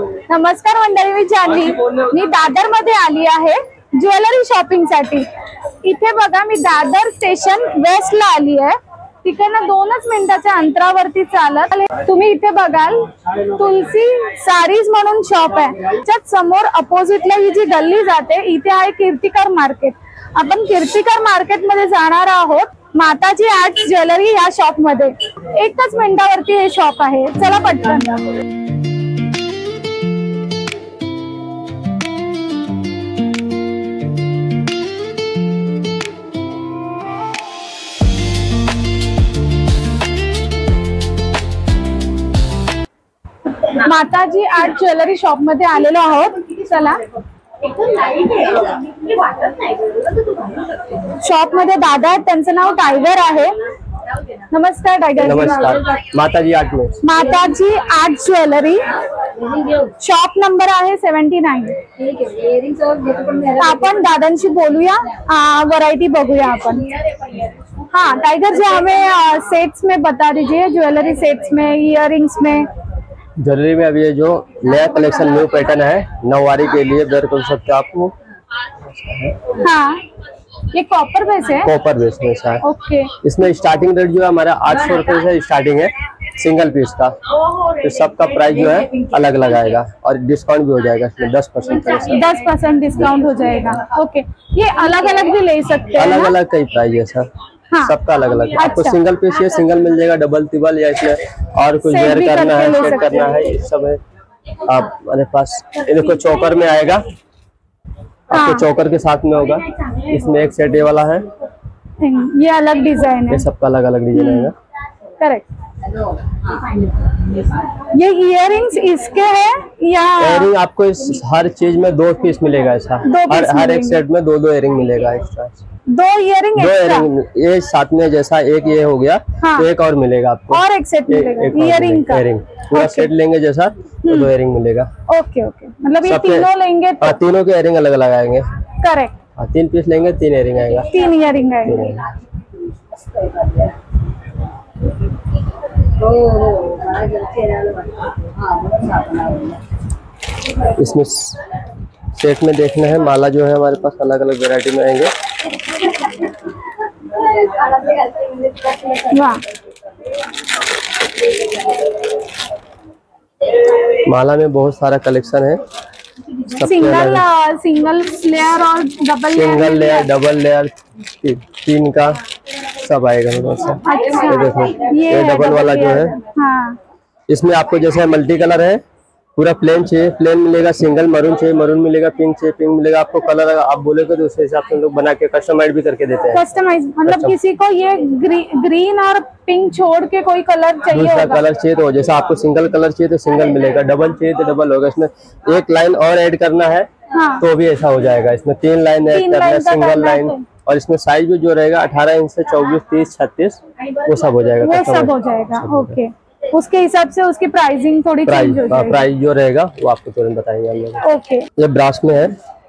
नमस्कार मंडळी, मी जान्हवी. मी दादर मध्ये आली आहे ज्वेलरी शॉपिंग साठी. इथे बघा, मी दादर स्टेशन वेस्ट ला आली आहे. तिकडनं 2च मिनिटाच्या अंतरावरती चालत तुम्ही इथे बघाल तुलसी साडीज म्हणून शॉप आहे. त्याच्यात समोर अपोजिटला ही जी गल्ली जाते इथे आहे कीर्तिकर मार्केट. आपण कीर्तिकर मार्केट मध्ये जाणार आहोत. माताजी आर्ट्स ज्वेलरी या शॉप मध्ये 1च मिनिटावरती हे शॉप आहे. चला पटकन. माताजी आर्ट ज्वेलरी शॉप मध्ये आलेलो आहोत. चला. शॉप मध्ये दादा आहेत, त्यांचं नाव टायगर आहे. नमस्कार टायगर. नमस्कार. माताजी आर्ट में माताजी आर्ट ज्वेलरी शॉप नंबर आहे 79. आपण दादांशी बोलूया, वैरायटी बघूया आपण. हाँ टाइगर जी, हमें सेट्स में बता दीजिए, ज्वेलरी सेट्स में, इयररिंग्स में. ज्वेलरी में अभी ये जो नया कलेक्शन न्यू पैटर्न है, नववारी के लिए वेयर कर सकते हो आपको. हाँ, ये कॉपर बेस है. कॉपर बेस में है. ओके. इसमें स्टार्टिंग रेट जो है हमारा 800 रुपए से स्टार्टिंग है सिंगल पीस का. तो सबका प्राइस जो है अलग अलग आएगा और डिस्काउंट भी हो जाएगा इसमें 10% डिस्काउंट हो जाएगा. ओके. ये अलग अलग भी ले सकते हैं. अलग अलग कई प्राइस है सर. हाँ. सबका अलग अलग. आपको सिंगल पीस ये सिंगल मिल जाएगा, डबल ट्रिपल या इसमें और कुछ वेयर करना है, सेट करना है, ये सब है. आप मेरे पास इनको चोकर में आएगा. आपको चोकर के साथ में होगा. इसमें एक सेट ये वाला है. ये अलग डिजाइन है. ये सबका अलग अलग डिजाइन आएगा. करेक्ट. ये इयररिंग्स इसके हैं या इयररिंग आपको इस हर चीज में 2 पीस मिलेगा. ऐसा हर एक सेट में 2 इयररिंग मिलेगा एक्स्ट्रा. 2 इयररिंग ये साथ में, जैसा एक ये हो गया. हाँ. तो एक और मिलेगा आपको, और एक सेट मिलेगा इयररिंग का. पूरा सेट लेंगे जैसा तो 2 इयररिंग मिलेगा. Okay okay. मतलब ये तीनों लेंगे तो तीनों के इयररिंग अलग अलग आएंगे. करेक्ट. 3 पीस लेंगे 3 इयररिंग आएगा. 3 इयररिंग आएंगे. इसमें सेट में देखना है माला जो है हमारे पास अलग अलग वैरायटी में आएंगे. माला में बहुत सारा कलेक्शन है. सिंगल लेयर और double layer. Single layer, double layer, 3 का सब आएगा मेरे पास. अच्छा. ये देखो, ये डबल वाला जो है. हाँ. इसमें आपको जैसे मल्टी कलर है, पूरा प्लेन चाहिए प्लेन मिलेगा. सिंगल मरून चाहिए मरून मिलेगा. पिंक चाहिए पिंक मिलेगा. आपको कलर आप बोलेगे तो उस हिसाब से हम लोग बना के कस्टमाइज भी करके देते हैं. कस्टमाइज मतलब किसी को ये ग्रीन और पिंक छोड़ के कोई कलर चाहिए दूसरा कलर चाहिए तो जैसा आपको सिंगल कलर चाहिए तो सिंगल मिलेगा. डबल चाहिए तो डबल होगा. इसमें एक लाइन और ऐड करना है. हाँ. तो भी ऐसा हो जाएगा. इसमें 3 लाइन ऐड करना है, सिंगल लाइन. और इसमें साइज भी जो रहेगा 18 इंच से 24, 30, 36 वो सब हो जाएगा. वो सब हो जाएगा. ओके. उसके हिसाब से उसकी प्राइसिंग थोड़ी चेंज हो जाएगी. प्राइस जो रहेगा वो आपको तुरंत बताएंगे हम लोग. ओके. ये ब्रास में है.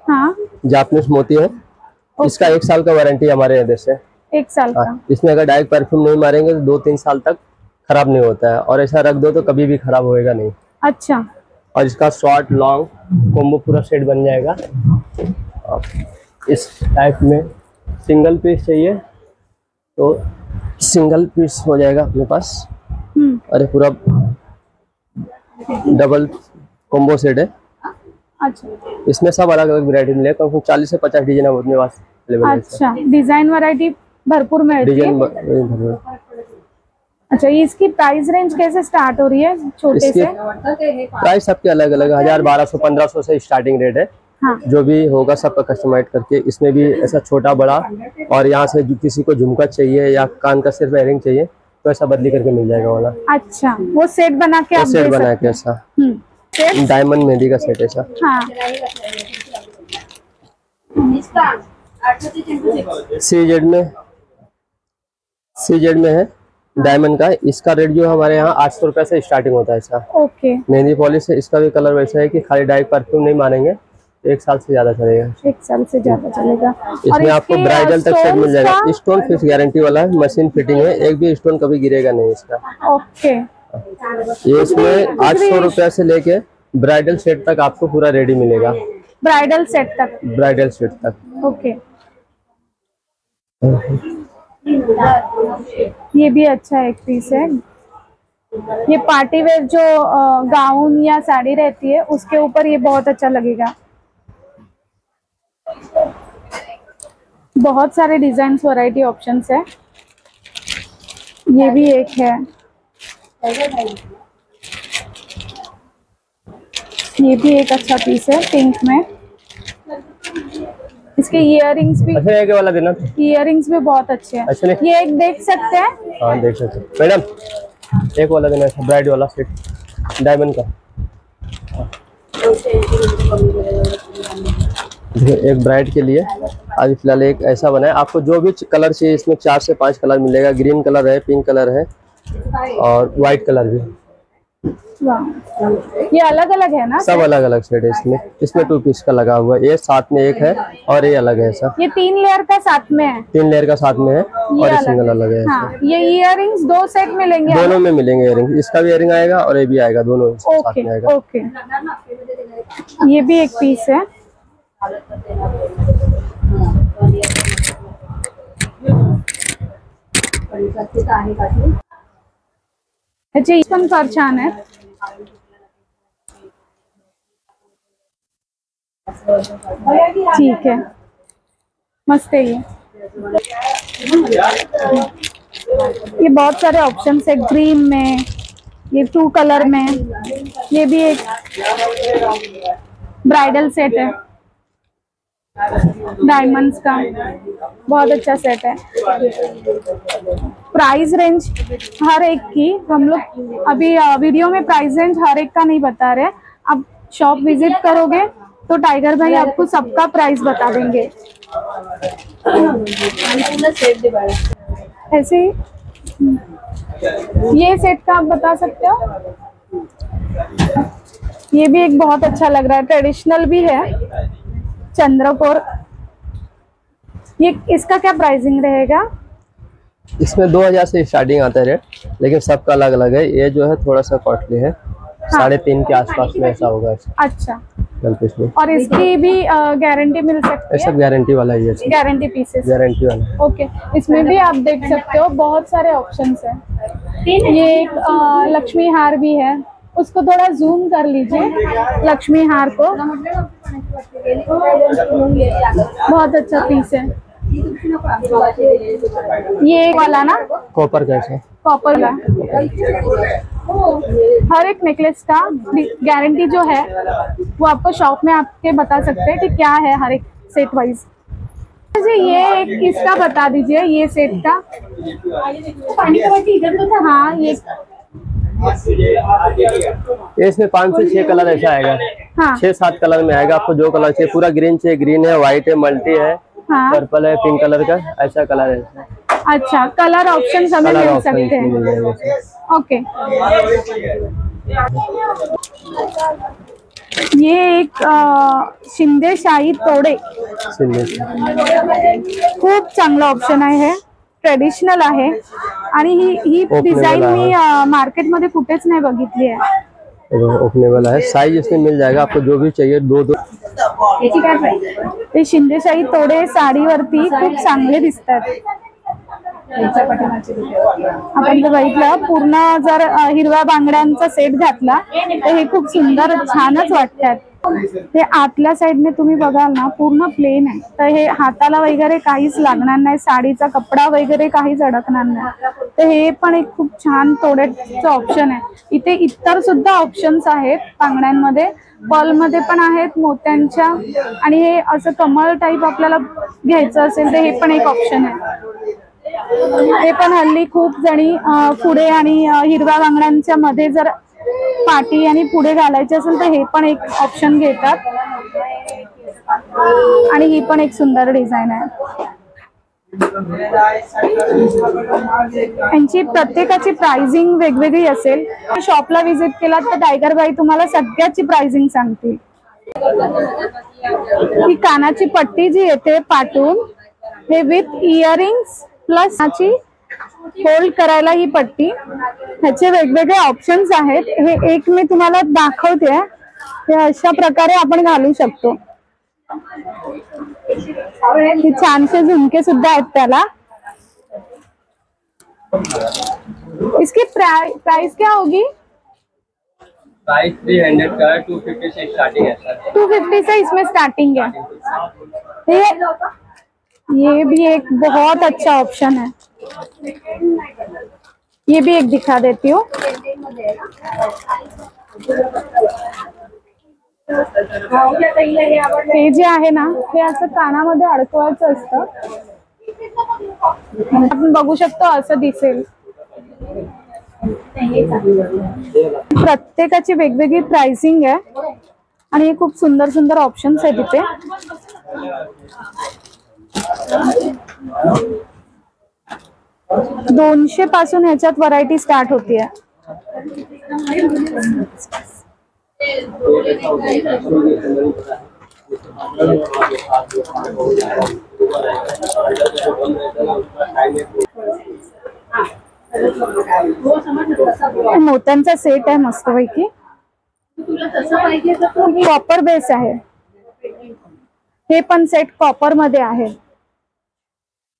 हाँ. जापानीज मोती है. इसका 1 साल का वारंटी हमारे इधर से. 1 साल का. इसमें अगर डायरेक्ट परफ्यूम नहीं मारेंगे तो 2-3 साल तक खराब नहीं होता है. और ऐसा रख दो तो कभी भी खराब होएगा नहीं. अच्छा. और इसका शॉर्ट लॉन्ग कॉम्बो पूरा सेट बन जाएगा. इस टाइप में सिंगल पीस चाहिए तो सिंगल पीस हो जाएगा अपने पास. अरे पूरा डबल कॉम्बो सेट है. अच्छा. इसमें सब अलग अलग वैरायटी मिलेगा. 40 से 50 डिजाइन है अपने पास. अच्छा. डिजाइन वैरायटी भरपूर मिलती है. अच्छा, इसकी प्राइस रेंज कैसे स्टार्ट हो रही है? छोटे से प्राइस सबके अलग अलग 1000, 1200, 1500 से स्टार्टिंग रेट है. हाँ. जो भी होगा सबका कस्टमाइज करके. इसमें भी ऐसा छोटा बड़ा और यहाँ से किसी को झुमका चाहिए या कान का सिर्फ इयररिंग चाहिए तो ऐसा बदली करके मिल जाएगा वाला. अच्छा. वो सेट बना के आप सेट बना के ऐसा डायमंड मेहंदी का सेट ऐसा. हाँ. सीजेड में है डायमंड का. इसका रेट जो हमारे यहाँ 800 रुपए से स्टार्टिंग होता है ऐसा. ओके. मेहंदी पॉलिश है. इसका भी कलर वैसा है कि खाली डायरेक्ट परफ्यूम नहीं मारेंगे. 1 साल से ज्यादा चलेगा. 1 साल से ज्यादा चलेगा. इसमें आपको ब्राइडल तक सेट मिल जाएगा. स्टोन फिक्स गारंटी वाला है. मशीन फिटिंग है. एक भी स्टोन कभी गिरेगा नहीं इसका. ओके. ये इसमें 800 रुपए से लेके ब्राइडल सेट तक आपको पूरा रेडी मिलेगा। ब्राइडल सेट तक? ब्राइडल सेट तक। ओके। ये भी अच्छा एक पीस है। ये पार्टी वेयर जो गाउन या साड़ी रहती है उसके ऊपर ये बहुत अच्छा लगेगा। बहुत सारे डिजाइन वैरायटी ऑप्शंस है। ये भी एक है। ये भी एक अच्छा पीस है पिंक में। इसके इयररिंग्स भी, अच्छा ये वाला देना। इयररिंग्स भी बहुत अच्छे हैं। अच्छा ये एक देख सकते हैं। हाँ देख सकते हैं मैडम। एक वाला देना है ब्राइड वाला सेट डायमंड का। एक ब्राइड के लिए अभी फिलहाल एक ऐसा बना है। आपको जो भी कलर चाहिए इसमें 4 से 5 कलर मिलेगा। ग्रीन कलर है, पिंक कलर है और व्हाइट कलर भी। ये अलग अलग है ना? सब अलग अलग सेट है इसमें। इसमें 2 पीस का लगा हुआ है। ये साथ में एक है और ये अलग है ऐसा। ये 3 लेयर का साथ में है। 3 लेयर का साथ में है और ये सिंगल अलग है। हाँ, ये इयररिंग्स 2 सेट मिलेंगे? दोनों में मिलेंगे इयररिंग। इसका भी इयररिंग आएगा और ये भी आएगा, दोनों साथ में आएगा। ओके। ये भी एक पीस है। अच्छा ये पण फार छान है। ठीक है, मस्त है ये बहुत सारे ऑप्शंस है। ग्रीन में, ये 2 कलर में। ये भी एक ब्राइडल सेट है डायमंड्स का। बहुत अच्छा सेट है। प्राइस रेंज हर एक की हम लोग अभी वीडियो में प्राइस रेंज हर एक का नहीं बता रहे। अब शॉप विजिट करोगे तो टाइगर भाई आपको सबका प्राइस बता देंगे। ऐसे ही ये सेट का आप बता सकते हो। ये भी एक बहुत अच्छा लग रहा है, ट्रेडिशनल भी है, चंद्रकोर। ये इसका क्या प्राइसिंग रहेगा? इसमें 2000 से स्टार्टिंग आता है रेट, लेकिन सबका अलग अलग है। ये जो है थोड़ा सा कॉस्टली है। हाँ। 3.5 के आसपास में ऐसा होगा। अच्छा। और इसकी भी गारंटी मिल सकती है? सब गारंटी वाला ही है। गारंटी पीसेस गारंटी वाला। ओके। इसमें भी आप देख सकते हो बहुत सारे ऑप्शंस हैं। ये एक लक्ष्मी हार भी है, उसको थोड़ा जूम कर लीजिए लक्ष्मी हार को। बहुत अच्छा पीस है ये वाला ना, कॉपर कैसे? कॉपर का। हर एक नेकलेस का गारंटी जो है वो आपको शॉप में आपके बता सकते हैं कि क्या है हर एक सेट वाइज। ये एक इसका बता दीजिए, ये सेट का। इधर तो था। हाँ ये इसमें 5 से 6 कलर ऐसा आएगा। हाँ। 6-7 कलर में आएगा। आपको जो कलर चाहिए, पूरा ग्रीन चाहिए ग्रीन है, व्हाइट है, मल्टी है, हाँ। पर्पल है, पिंक कलर का ऐसा कलर है। अच्छा, कलर ऑप्शन हमें मिल सकते हैं। ओके। ये एक शिंदे शाही तोडे खूप चांगला ऑप्शन आहे, ट्रेडिशनल आहे आणि ही डिझाइन मी मार्केटमध्ये कुठेच नाही बघितली आहे। ओपनेबल है, साइज इसमें मिल जाएगा आपको जो भी चाहिए। 2-2 ते शिंदेशाही तोडे साडीवरती खूप चांगले दिसतात। आपण जर बघितलं पूर्ण जर हिरव्या बांगड्यांचा सेट घातला तर हे खूप सुंदर छानच वाटतात। हे आतल्या साइडने तुम्ही बघाल ना पूर्ण प्लेन आहे, तर हे हाताला वगैरे काहीच लागणार नाही, साडीचा कपडा वगैरे काहीच अडकणार नाही। तर हे पण एक खूप छान तोड्याचं ऑप्शन आहे। इथे इतर सुद्धा ऑप्शन्स आहेत बांगड्यांमध्ये, पर्ल मध्ये पण आहेत मोत्यांच्या, आणि हे असं कमळ टाइप आपल्याला घ्यायचं असेल तर हे पण एक ऑप्शन आहे। हे पण हल्ली खूप जणी पुढे आणि हिरव्या बांगड्यांच्या मध्ये जर पाटी आणि पुढे घालायचे असेल तर हे पण एक ऑप्शन घेतात, आणि ही पण एक सुंदर डिझाइन आहे। यांची प्रत्येकाची प्राइसिंग वेगवेगळी असेल। शॉपला विजिट केलात तर टायगर बाई तुम्हाला सगळ्याची प्राइसिंग सांगतील। ही कानाची पट्टी जी येते पाटून, हे विथ इयरिंग्स प्लस याची होल्ड करायला ही पट्टी, ह्याचे वेगवेगळे ऑप्शन्स आहेत। हे एक मी तुम्हाला दाखवते, हे अशा प्रकारे आपण घालू शकतो. हे छानसे झुमके सुद्धा आहेत त्याला. इसकी प्राइस क्या होगी? प्राइस 300 का, 250 से स्टार्टिंग है सर. 250 से इसमें स्टार्टिंग है. ये भी एक बहुत अच्छा ऑप्शन है. ये भी एक दिखा देती हूँ. हे जे आहे ना हे असं कानामध्ये अडकवायचं असतं. आपण बघू शकतो असं दिसेल. प्रत्येकाची वेगवेगळी प्राइसिंग आहे आणि खूप सुंदर सुंदर ऑप्शन्स आहेत इथे. $200 पासून ह्याच्यात व्हरायटी स्टार्ट होतीये. मोत्यांचा सेट आहे मस्तपैकी. कॉपर बेस आहे. हे पण सेट कॉपर मध्ये आहे.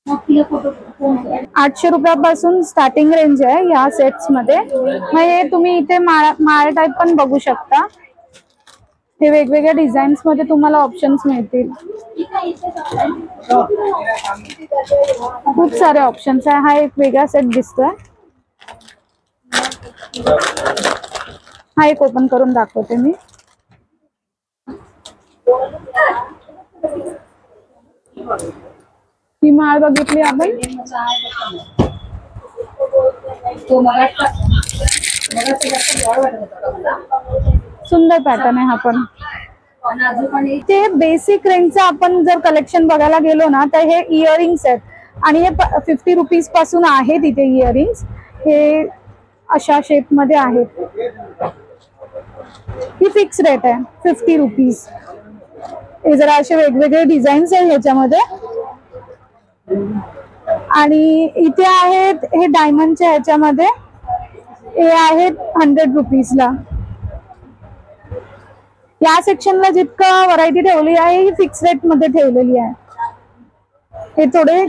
800 रुपयापासून स्टार्टिंग रेंज आहे या सेट्स मध्ये. मग हे तुम्ही इथे माळ टाइप पण बघू शकता. हे वेगवेगळ्या डिझाईन्स मध्ये तुम्हाला ऑप्शन्स मिळतील. खूप सारे ऑप्शन्स आहे. हा एक वेगळा सेट दिसतोय. हा एक ओपन करून दाखवते मी. ही माळ बघितली आपण. सुंदर पॅटर्न आहे हा पण. ते बेसिक रेंजचं आपण जर कलेक्शन बघायला गेलो ना तर हे इयरिंग्स आहेत आणि हे 50 रुपीज पासून आहे तिथे इयरिंग्स. हे अशा शेप मध्ये आहेत. ही फिक्स रेट आहे 50 रुपीज. हे जरा असे वेगवेगळे डिझाईन्स आहेत ह्याच्यामध्ये. आणि इथे आहेत हे डायमंडच्या ह्याच्यामध्ये. हे आहेत 100 रुपीजला. या सेक्शनला जितकं व्हरायटी ठेवली आहे ही फिक्स रेट मध्ये ठेवलेली आहे. हे थोडे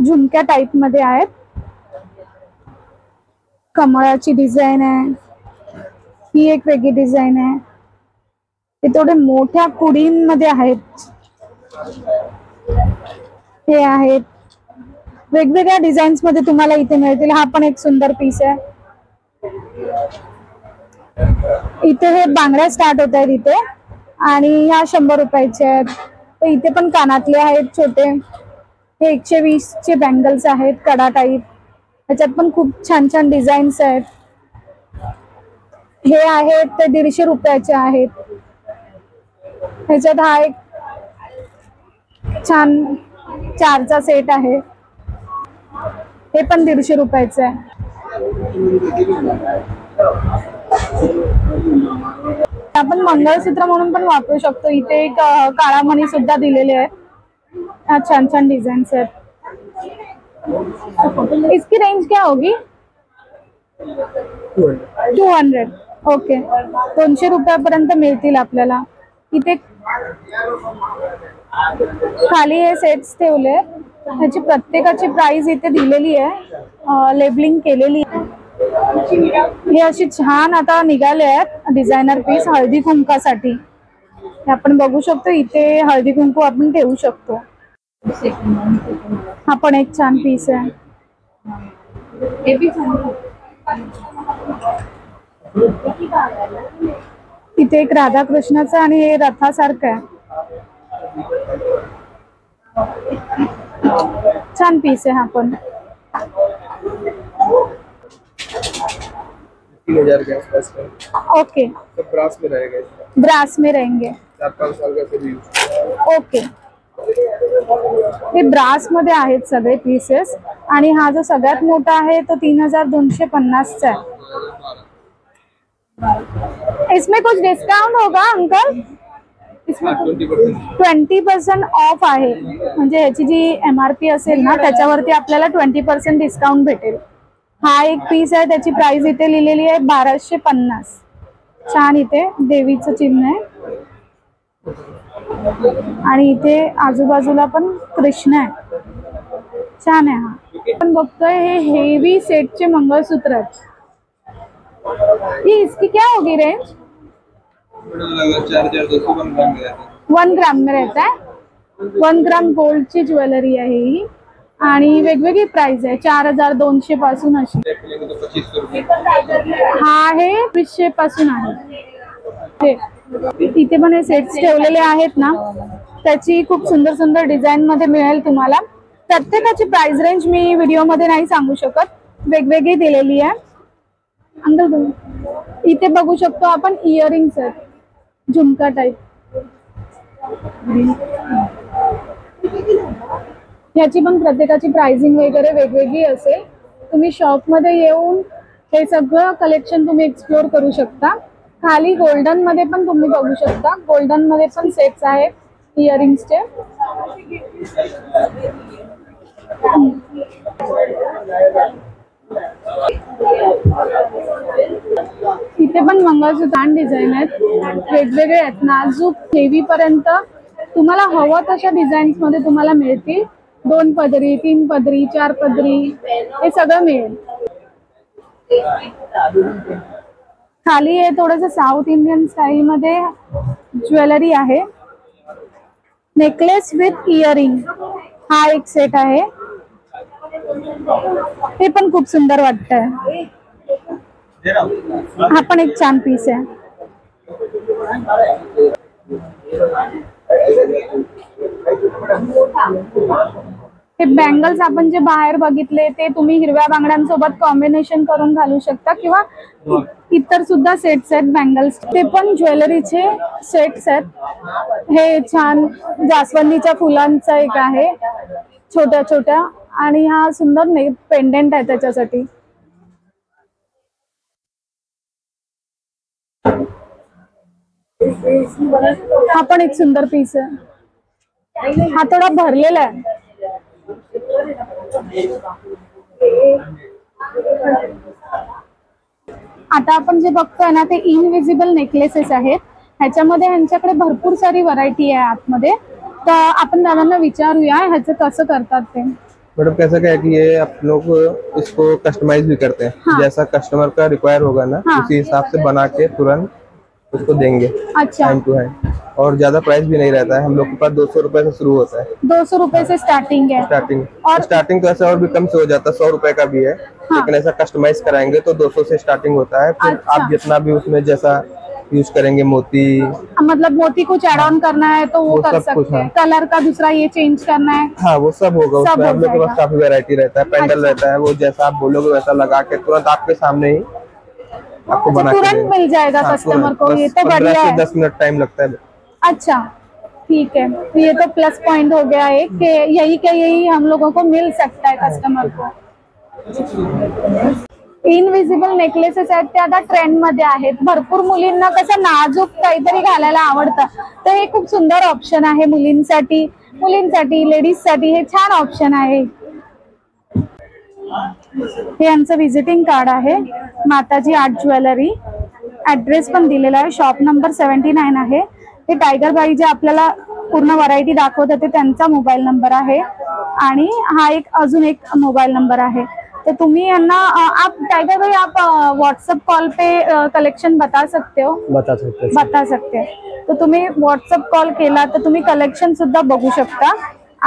झुमक्या टाइप मध्ये आहेत. कमळाची डिझाईन आहे. ही एक वेगळी डिझाईन आहे. हे थोडे मोठ्या कुडींमध्ये आहेत. हे आहेत वेगवेगळ्या डिझाईन्स मध्ये तुम्हाला इथे मिळतील. हा पण एक सुंदर पीस आहे. इथे हे बांगड्या स्टार्ट होत आहेत इथे आणि ह्या 100 रुपयाच्या आहेत. तर इथे पण कानातले आहेत छोटे. हे 120 चे बँगल्स आहेत कडा टाईप. ह्याच्यात पण खूप छान छान डिझाईन्स आहेत. हे आहेत ते 150 रुपयाचे आहेत. ह्याच्यात हा एक छान 4चा सेट आहे. हे पण 150 रुपयाचं आहे. आपण मंगळसूत्र म्हणून पण वापरू शकतो. इथे एक काळा मणी सुद्धा दिलेले आहेत. हा छान छान डिझाईन्स आहेत. इसकी रेंज क्या होगी? 200. ओके 200 रुपयापर्यंत मिळतील आपल्याला. इथे खाली हे सेट्स ठेवले. ह्याची प्रत्येकाची प्राइस इथे दिलेली आहे. लेबलिंग केलेली आहे. हे अशी छान आता निघाले आहेत डिझायनर पीस हळदी कुंकासाठी. आपण बघू शकतो इथे हळदी कुंकू आपण ठेवू शकतो. हा पण एक छान पीस आहे. इथे एक राधा कृष्णाचा आणि हे रथासारखं आहे. छान पीस है। हाँ पण 3000 के आसपास का। ओके तो ब्रास में रहेगा, ब्रास में रहेंगे 4-5 साल का सर्विस। ओके हे ब्रास मध्ये आहेत सगळे पीसेस आणि हा जो सगळ्यात मोठा आहे तो 3250 चा है। इसमें कुछ डिस्काउंट होगा अंकल? इसमें 20% ऑफ आहे म्हणजे ह्याची जी MRP असेल ना त्याच्यावरती आपल्याला 20% डिस्काउंट भेटेल। हा एक पीस आहे त्याची प्राइस इथे लिहिलेली आहे 1250। छान इथे देवीचं चिन्ह आहे आणि इथे आजूबाजूला पण कृष्ण आहे, छान आहे. हा आपण बघतोय हे हेवी सेटचे मंगळसूत्र आहेत. ये इसकी क्या होगी रेंज? 1 ग्राम में रहता है. 1 ग्राम गोल्ड ची ज्वेलरी आहे ही आणि वेगवेगळी प्राइस आहे. 4200 पासून अशी. हा आहे 2000 पासून आहे. इथे पण हे सेट्स ठेवलेले आहेत ना, त्याची खूप सुंदर सुंदर डिझाईन मध्ये मिळेल तुम्हाला. प्रत्येकाची प्राइस रेंज मी व्हिडिओ मध्ये नाही सांगू शकत, वेगवेगळी दिलेली आहे. अंकल इथे बघू शकतो आपण इयरिंग्स आहेत, झुमका टाइप. याची पण प्रत्येकाची प्राइसिंग वगैरे वेगवेगळी असेल. तुम्ही शॉप मध्ये येऊन हे सगळं कलेक्शन तुम्ही एक्सप्लोर करू शकता. खाली गोल्डन मध्ये पण तुम्ही बघू शकता, गोल्डन मध्ये पण सेट्स आहेत इयरिंग्सचे. इथे पण मंगळसूत्र डिझाईन आहेत, वेगवेगळे आहेत, नाजूक हेवी पर्यंत तुम्हाला हवं तशा डिझाईन्स मध्ये तुम्हाला मिळतील. 2 पदरी, 3 पदरी, 4 पदरी हे सगळं मिळेल. खाली हे थोडंसं साऊथ इंडियन स्टाईल मध्ये ज्वेलरी आहे. नेकलेस विथ इयरिंग हा एक सेट आहे, हे पण खूप सुंदर वाटतंय. हा पण एक छान पीस आहे. हे बँगल्स आपण जे बाहेर बघितले ते तुम्ही हिरव्या बांगड्यांसोबत कॉम्बिनेशन करून घालू शकता किंवा इतर सुद्धा सेट्स आहेत बँगल्स. ते पण ज्वेलरीचे सेट्स आहेत. हे छान जास्वंदीच्या फुलांचा एक आहे, छोट्या छोट्या, आणि हा सुंदर पेंडेंट आहे त्याच्यासाठी. हा पण एक सुंदर पीस आहे. हा थोडा भरलेला आहे. आता आपण जे बघतोय ना ते इनविजिबल नेकलेसेस आहेत. ह्याच्यामध्ये ह्यांच्याकडे भरपूर सारी व्हरायटी आहे आतमध्ये. तर आपण दादांना विचारूया ह्याचं कसं करतात ते. मैडम कैसा क्या है कि ये आप लोग इसको कस्टमाइज भी करते हैं. हाँ. जैसा कस्टमर का रिक्वायर होगा ना, हाँ. उसी हिसाब से बना के तुरंत उसको देंगे. अच्छा. Hand to hand. और ज्यादा प्राइस भी नहीं रहता है. हम लोग के पास 200 रुपए से शुरू होता है. 200 रुपए से स्टार्टिंग है. स्टार्टिंग तो ऐसा और भी कम से हो जाता है, 100 रुपए का भी है. हाँ. लेकिन ऐसा कस्टमाइज कराएंगे तो 200 से स्टार्टिंग होता है. फिर आप जितना भी उसमें जैसा यूज करेंगे, मोती मतलब मोती कुछ ऐड ऑन करना है तो वो कर सकते हैं. कलर का दूसरा ये चेंज करना है, हाँ वो सब होगा. उसमें हम लोग के पास काफी वैरायटी रहता है. पेंडल रहता है, वो जैसा आप बोलोगे वैसा लगा के तुरंत आपके सामने ही आपको बना के तुरंत मिल जाएगा कस्टमर को. ये तो बढ़िया है. 10 मिनट टाइम लगता है. अच्छा ठीक है. ये तो प्लस पॉइंट हो गया है कि यही हम लोगों को मिल सकता है कस्टमर को. इनविजिबल नेकलेसेस आहेत ते आता ट्रेंड मध्ये आहेत. भरपूर मुलींना कसं नाजूक काहीतरी घालायला आवडतं, तर हे खूप सुंदर ऑप्शन आहे मुलींसाठी, लेडीज साठी हे छान ऑप्शन आहे. हे यांचं विजिटिंग कार्ड आहे, माताजी आर्ट ज्वेलरी. ऍड्रेस पण दिलेला आहे, शॉप नंबर 79 आहे. हे टायगर बाई जे आपल्याला पूर्ण व्हरायटी दाखवत होते त्यांचा मोबाईल नंबर आहे आणि हा एक अजून एक मोबाईल नंबर आहे. तो तुम्ही यांना आप टाइगर भाई आप व्हाट्सएप कॉल पे कलेक्शन बता सकते हो. बता सकते तो तुम्ही व्हाट्सएप कॉल केला तर तुम्ही कलेक्शन सुद्धा बघू शकता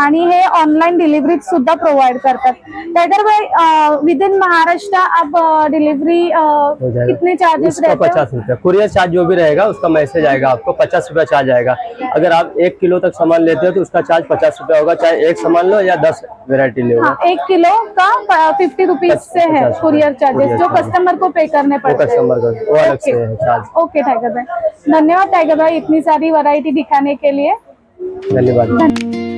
आणि हे ऑनलाइन डिलीवरी सुद्धा प्रोवाइड करतात. टाइगर भाई विद इन महाराष्ट्र आप डिलीवरी कितने चार्जेस रहते हैं? 50 रुपया. कुरियर चार्ज जो भी रहेगा उसका मैसेज आएगा आपको, 50 रुपया चार्ज आएगा. अगर आप 1 किलो तक सामान लेते हो तो उसका चार्ज 50 रुपया होगा, चाहे एक सामान लो या 10 वेरायटी लो. 1 किलो का 50 रुपीज से है कुरियर चार्जेस, जो कस्टमर को पे करने पड़ते हैं. कस्टमर को वो अलग से है चार्ज. ओके टाइगर भाई, धन्यवाद टाइगर भाई इतनी सारी वैरायटी दिखाने के लिए. धन्यवाद.